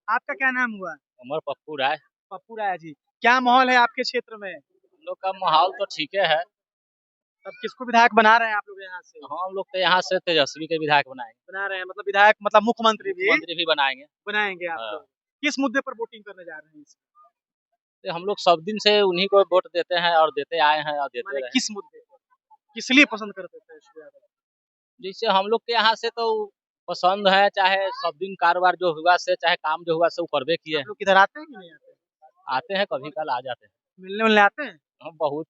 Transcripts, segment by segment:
आपका क्या नाम हुआ? उमर पप्पू राय। पप्पू राय जी। क्या माहौल है आपके क्षेत्र में? हम लोग का माहौल तो ठीक है। अब किसको विधायक बना रहे हैं आप लोग यहाँ से? हम लोग तो यहाँ से तेजस्वी के विधायक बनाएंगे। बना रहे हैं मतलब विधायक मतलब मुख्यमंत्री भी मुख्यमंत्री भी बनाएंगे। बनाएंगे आप हाँ। लोग। किस मुद्दे पर वोटिंग करने जा रहे हैं तो हम लोग सब दिन से उन्हीं को वोट देते हैं और देते आए हैं और देते माने रहे। किस मुद्दे पर? किस लिए पसंद करते थे तेजस्वी यादव? जैसे हम लोग के यहाँ से तो पसंद है, चाहे सब दिन कारोबार जो हुआ से, चाहे काम जो हुआ से वो करबे किए। आप लोग किधर आते हैं कि नहीं आते? आते हैं, कभी कल आ जाते हैं। मिलने मिलने आते हैं? हम बहुत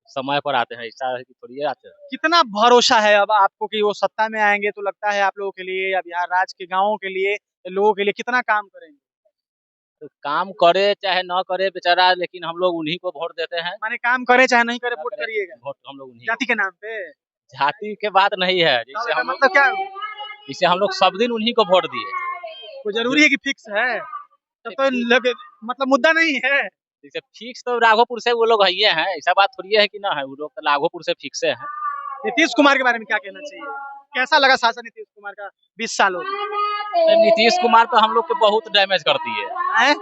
समय पर आते हैं, ऐसा है कि थोड़ी आते हैं। कितना भरोसा है अब आपको कि वो सत्ता में आएंगे तो लगता है आप लोगों के लिए या बिहार राज्य के गाँवों के लिए लोगों के लिए कितना काम करेंगे? तो काम करे चाहे न करे बेचारा, लेकिन हम लोग उन्हीं को वोट देते हैं। माने काम करे चाहे नहीं करे वोट करे, करिएगा? वोट हम लोग उन्हीं जाति के नाम पे? जाति के बात नहीं है। जैसे हम मतलब क्या जैसे हम लोग सब दिन उन्हीं को वोट दिए। कोई जरूरी है कि फिक्स है? तब तो मतलब मुद्दा नहीं है। जैसे फिक्स तो राघोपुर से वो लोग है हैं, ऐसा बात थोड़ी है कि ना है। वो लोग तो राघोपुर से फिक्स है। नीतीश कुमार के बारे में क्या कहना चाहिए? कैसा लगा शासन नीतीश कुमार का 20 सालों में? तो नीतीश कुमार तो हम लोग को बहुत डैमेज कर दिए हैं।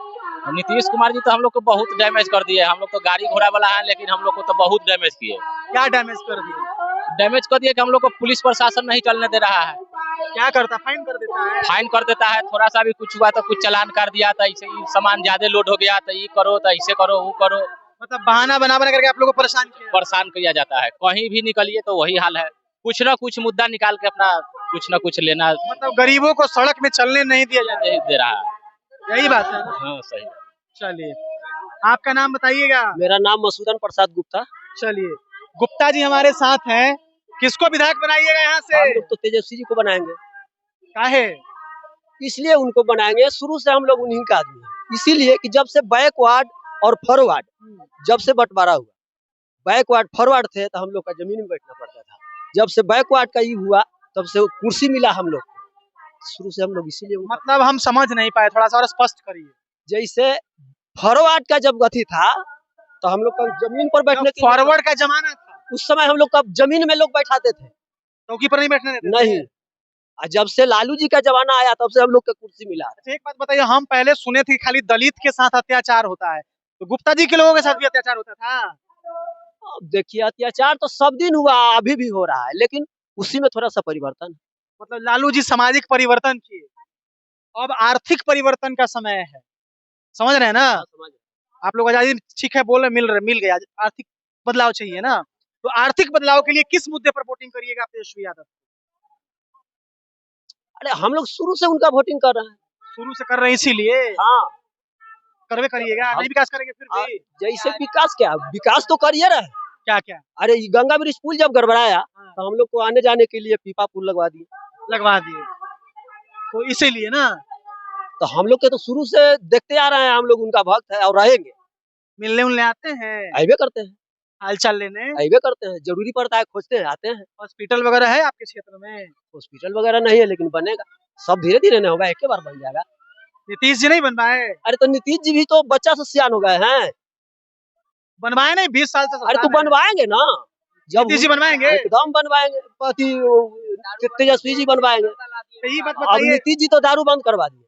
नीतीश कुमार जी तो हम लोग को बहुत डैमेज कर दिए। हम लोग तो गाड़ी घोड़ा वाला है, लेकिन हम लोग को तो बहुत डैमेज किए। क्या डैमेज कर दिए? डैमेज कर दिए कि हम लोग को पुलिस प्रशासन नहीं चलने दे रहा है। क्या करता? फाइन कर देता है? फाइन कर देता है। थोड़ा सा भी कुछ हुआ तो कुछ चालान कर दिया था, ऐसे ही सामान ज्यादा लोड हो गया तो ये करो, तो ऐसे करो, वो करो। मतलब बहाना बना बना करके आप लोगों को परेशान किया जाता है। कहीं भी निकलिए तो वही हाल है। कुछ ना कुछ मुद्दा निकाल के अपना कुछ ना कुछ लेना। मतलब गरीबों को सड़क में चलने नहीं दिया जाता है। दे रहा है। यही बात है। हाँ सही। चलिए, आपका नाम बताइएगा। मेरा नाम मसूदन प्रसाद गुप्ता। चलिए, गुप्ता जी हमारे साथ हैं। किसको विधायक बनाइएगा यहाँ से? हम लोग तो तेजस्वी जी को बनाएंगे। काहे? इसलिए उनको बनाएंगे, शुरू से हम लोग उन्हीं का आदमी है। इसीलिए कि जब से बैकवर्ड और फॉरवर्ड जब से बंटवारा हुआ, बैकवर्ड फॉरवर्ड थे तो हम लोग का जमीन में बैठना पड़ता था। जब से बैकवर्ड का ये हुआ तब से कुर्सी मिला हम लोग को। शुरू से हम लोग इसीलिए मतलब हम समझ नहीं पाए, थोड़ा सा और स्पष्ट करिए। जैसे फॉरवर्ड का जब गति था तो हम लोग का जमीन पर बैठने के फॉरवर्ड का जमाना था, उस समय हम लोग का जमीन में लोग बैठाते थे, चौकी पर नहीं बैठने देते नहीं। और जब से लालू जी का जमाना आया तब से हम लोग को कुर्सी मिला। अच्छा एक बात बताइए, हम पहले सुने थे खाली दलित के साथ अत्याचार होता है, तो गुप्ता जी के लोगों के साथ भी अत्याचार होता था? अब देखिए, अत्याचार तो सब दिन हुआ, अभी भी हो रहा है, लेकिन उसी में थोड़ा सा परिवर्तन। मतलब लालू जी सामाजिक परिवर्तन किए, अब आर्थिक परिवर्तन का समय है। समझ रहे हैं ना? आप लोग आजादी ठीक है बोल रहे मिल गया, आर्थिक बदलाव चाहिए ना, तो आर्थिक बदलाव के लिए किस मुद्दे पर वोटिंग करिएगा आप तेजस्वी यादव? अरे हम लोग शुरू से उनका वोटिंग कर रहे हैं। शुरू से कर रहे हैं इसीलिए? हाँ, करवे करिएगा, नहीं विकास करेंगे फिर भी? जैसे विकास, क्या विकास तो करिए रहे। क्या क्या? अरे गंगा ब्रिज पुल जब गड़बड़ाया तो हम लोग को आने जाने के लिए पीपा पुल लगवा दिए, तो इसीलिए ना। तो हम लोग के तो शुरू से देखते आ रहे हैं, हम लोग उनका भक्त है और रहेंगे। मिलने उलने आते हैं? आइबे करते हैं। हाल चाल लेने आइबे करते हैं, जरूरी पड़ता है, खोजते हैं, आते हैं। हॉस्पिटल वगैरह है आपके क्षेत्र में? हॉस्पिटल वगैरह नहीं है, लेकिन बनेगा, सब धीरे धीरे नहीं होगा, एक बार बन जाएगा। नीतीश जी नहीं बनवाए? अरे तो नीतीश जी भी तो बच्चा से सियान हो गए हैं। बनवाए नहीं 20 साल से? अरे तो बनवाएंगे ना, जब नीतीश जी बनवाएंगे, एकदम बनवाएंगे। तेजस्वी जी बनवाएंगे। यही बात अब बताइए। नीतीश जी तो दारू बंद करवा दिए।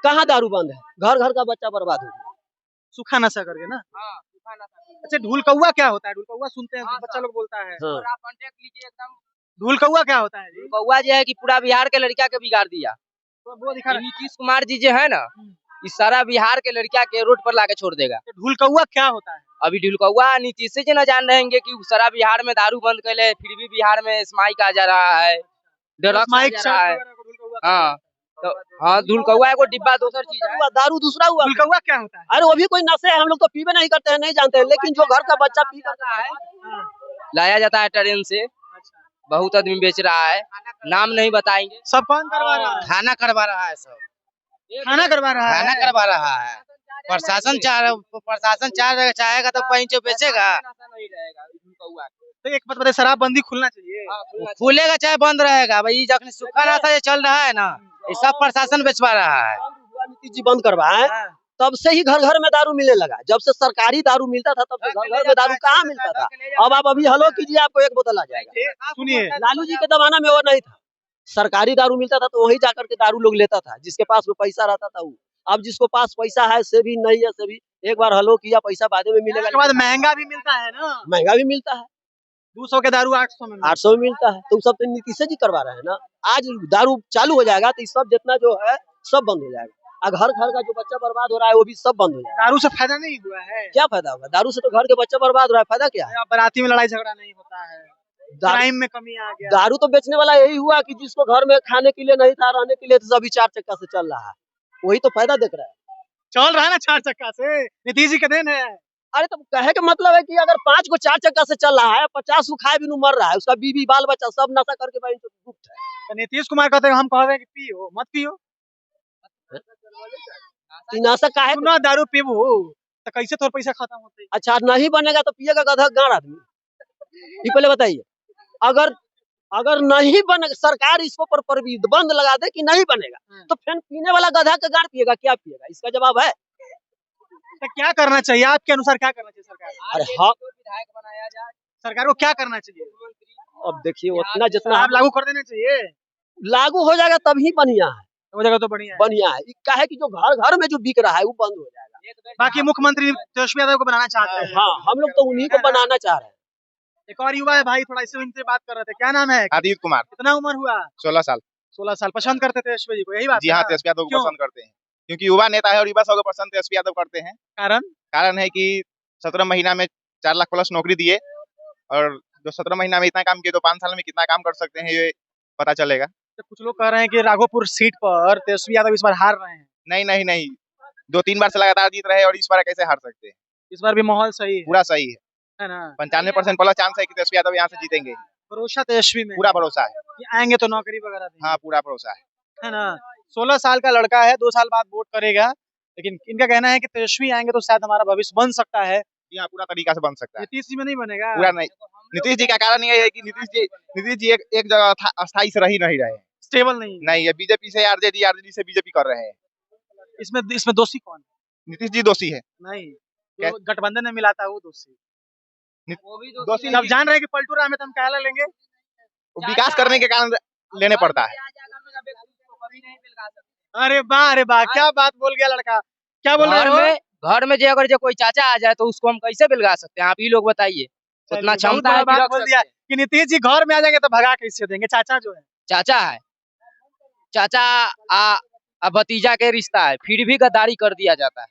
कहाँ दारू बंद है? घर घर का बच्चा बर्बाद हो गया, सूखा नशा करके ना। अच्छा ढूल कौआ क्या होता है? ढूल कौआ सुनते हैं, बच्चा लोग बोलता है। ढूल कौआ क्या होता है? ढूल कौआ जो है कि पूरा बिहार के लड़किया के बिगाड़ दिया। तो वो दिखा नीतीश कुमार जी जो है ना, इस सारा बिहार के लड़किया के रोड पर लाके छोड़ देगा। ढूल कौआ क्या होता है? अभी ढूल कौआ नीतीश से ना जान रहेंगे कि सारा बिहार में दारू बंद कर ले, फिर भी बिहार में स्माइक आ जा रहा है, ड्रग्स आ जा रहा है। हाँ तो हाँ, ढूल कौआ एगो डिब्बा दूसरा चीज है, दारू दूसरा हुआ। ढूल कौआ क्या होता है? अरे वो भी कोई नशे है, हम लोग तो पीबे नहीं करते हैं, नहीं जानते हैं, लेकिन जो घर का बच्चा पी करता है, लाया जाता है ट्रेन से, बहुत आदमी बेच रहा है, नाम नहीं बताएंगे। सब कौन करवा रहा है? खाना करवा रहा है, सब खाना करवा रहा है? खाना करवा रहा है। प्रशासन चाहेगा तो पैंचो बेचेगा। तो एक बात बताइए, शराबबंदी खुलना चाहिए? खुलेगा चाहे बंद रहेगा, भाई जखन सूखा नाशा चल रहा है ना, ये सब प्रशासन बेचवा रहा है। नीतीश जी बंद करवाए तब से ही घर घर में दारू मिलने लगा। जब से सरकारी दारू मिलता था तब से घर घर में दारू कहाँ मिलता था। अब आप अभी हलो कीजिए, आपको एक बोतल आ जाएगा। सुनिए, लालू जी के जमाना में वो नहीं था, सरकारी दारू मिलता था तो वहीं जाकर के दारू लोग लेता था, जिसके पास वो पैसा रहता था वो अब जिसको पास पैसा है से भी नहीं है से भी एक बार हलो किया पैसा बाद में मिलेगा। उसके बाद महंगा भी मिलता है ना, महंगा भी मिलता है, 200 के दारू 800 में 800 में मिलता है। तो सब तो नीतीश जी करवा रहे हैं ना। आज दारू चालू हो जाएगा तो सब जितना जो है सब बंद हो जाएगा। घर घर का जो बच्चा बर्बाद हो रहा है वो भी सब बंद हो जाएगा। दारू से फायदा नहीं हुआ है। क्या फायदा होगा दारू से? तो घर के बच्चा बर्बाद हो रहा है, फायदा क्या है? बाराती में लड़ाई झगड़ा नहीं होता है, क्राइम में कमी आ गया। दारू तो बेचने वाला यही हुआ कि जिसको घर में खाने के लिए नहीं था, रहने के लिए तो सभी 4 चक्का से चल रहा है, वही तो फायदा देख रहा है। चल रहा है ना 4 चक्का से, नीतीश जी का देन है। अरे तो कहे का मतलब है कि अगर 5 को 4 चक्का से चल रहा है, 50 को खाए बिनु मर रहा है, उसका बीवी बाल बच्चा सब नशा करके भाई गुप्त है। तो नीतीश कुमार कहते हैं हम कहते हैं कि पियो मत पियो, नशा काहे? सुना दारू पीबू तो कैसे तोर पैसा खत्म होते? अच्छा नहीं बनेगा तो पिएगा गधा गाड़ आदमी? ये पहले बताइए। अगर नहीं बने, सरकार इसको पर प्रतिबंध लगा दे कि नहीं बनेगा तो फिर पीने वाला गधा का गाड़ पिएगा, क्या पिएगा? इसका जवाब है। तो क्या करना चाहिए आपके अनुसार, क्या करना चाहिए सरकार? अरे हाँ, विधायक बनाया जाए, सरकार को क्या करना चाहिए? अब देखिए उतना जितना आप लागू कर देना चाहिए, लागू हो जाएगा तभी बढ़िया है, हो जाएगा तो बढ़िया है। बढ़िया है। क्या है कि जो घर घर में जो बिक रहा है वो बंद हो जाएगा। बाकी मुख्यमंत्री तेजस्वी यादव को बनाना चाहते हैं। हाँ, हम लोग तो उन्हीं को बनाना चाह रहे हैं। एक और युवा है भाई, थोड़ा इससे इनसे बात कर रहे थे, क्या नाम है? आदित्य कुमार। कितना उम्र हुआ? 16 साल। 16 साल। पसंद करते थे तेजस्वी जी को, यही बात जी है हाँ, ना? तेजस्वी यादव को क्यों? पसंद करते हैं क्योंकि युवा नेता है और युवा सब पसंद तेजस्वी यादव करते हैं। कारण है कि 17 महीना में 4 लाख प्लस नौकरी दिए, और जो 17 महीना में इतना काम किए तो 5 साल में कितना काम कर सकते हैं ये पता चलेगा। तो कुछ लोग कह रहे हैं कि राघोपुर सीट पर तेजस्वी यादव इस बार हार रहे हैं। नहीं, 2-3 बार से लगातार जीत रहे हैं और इस बार कैसे हार सकते हैं? इस बार भी माहौल सही पूरा सही है ना? 95% प्लस चांस है कि तेजस्वी यादव यहाँ से जीतेंगे। भरोसा तेजस्वी में पूरा भरोसा है कि आएंगे तो नौकरी वगैरह देंगे। हाँ, पूरा भरोसा है ना? 16 साल का लड़का है, 2 साल बाद वोट करेगा, लेकिन इनका कहना है कि तेजस्वी आएंगे तो शायद हमारा भविष्य बन सकता है। जी हाँ, पूरा तरीका से बन सकता है। नीतीश जी में नहीं बनेगा? पूरा नहीं। नीतीश जी का कारण ये है कि नीतीश जी एक जगह अस्थायी से रह नहीं रहे हैं, स्टेबल नहीं है। बीजेपी से आरजेडी से बीजेपी कर रहे हैं। इसमें दोषी कौन है? नीतीश जी दोषी है। नहीं, जो गठबंधन में मिला था वो दोषी। दोषी अब जान रहे हैं कि पलटू राम है तो हम क्या लेंगे? विकास करने के कारण लेने पड़ता है। अरे वाह, क्या बात बोल गया लड़का। क्या बोल रहे हो? घर में जो अगर जो कोई चाचा आ जाए तो उसको हम कैसे बिलगा सकते हैं? आप ही लोग बताइए। उतना क्षमता है बात बोल दिया कि नीतीश जी घर में आ जाएंगे तो भगा कैसे देंगे? चाचा जो है, चाचा है, चाचा भतीजा के रिश्ता है, फिर भी गद्दारी कर दिया जाता है।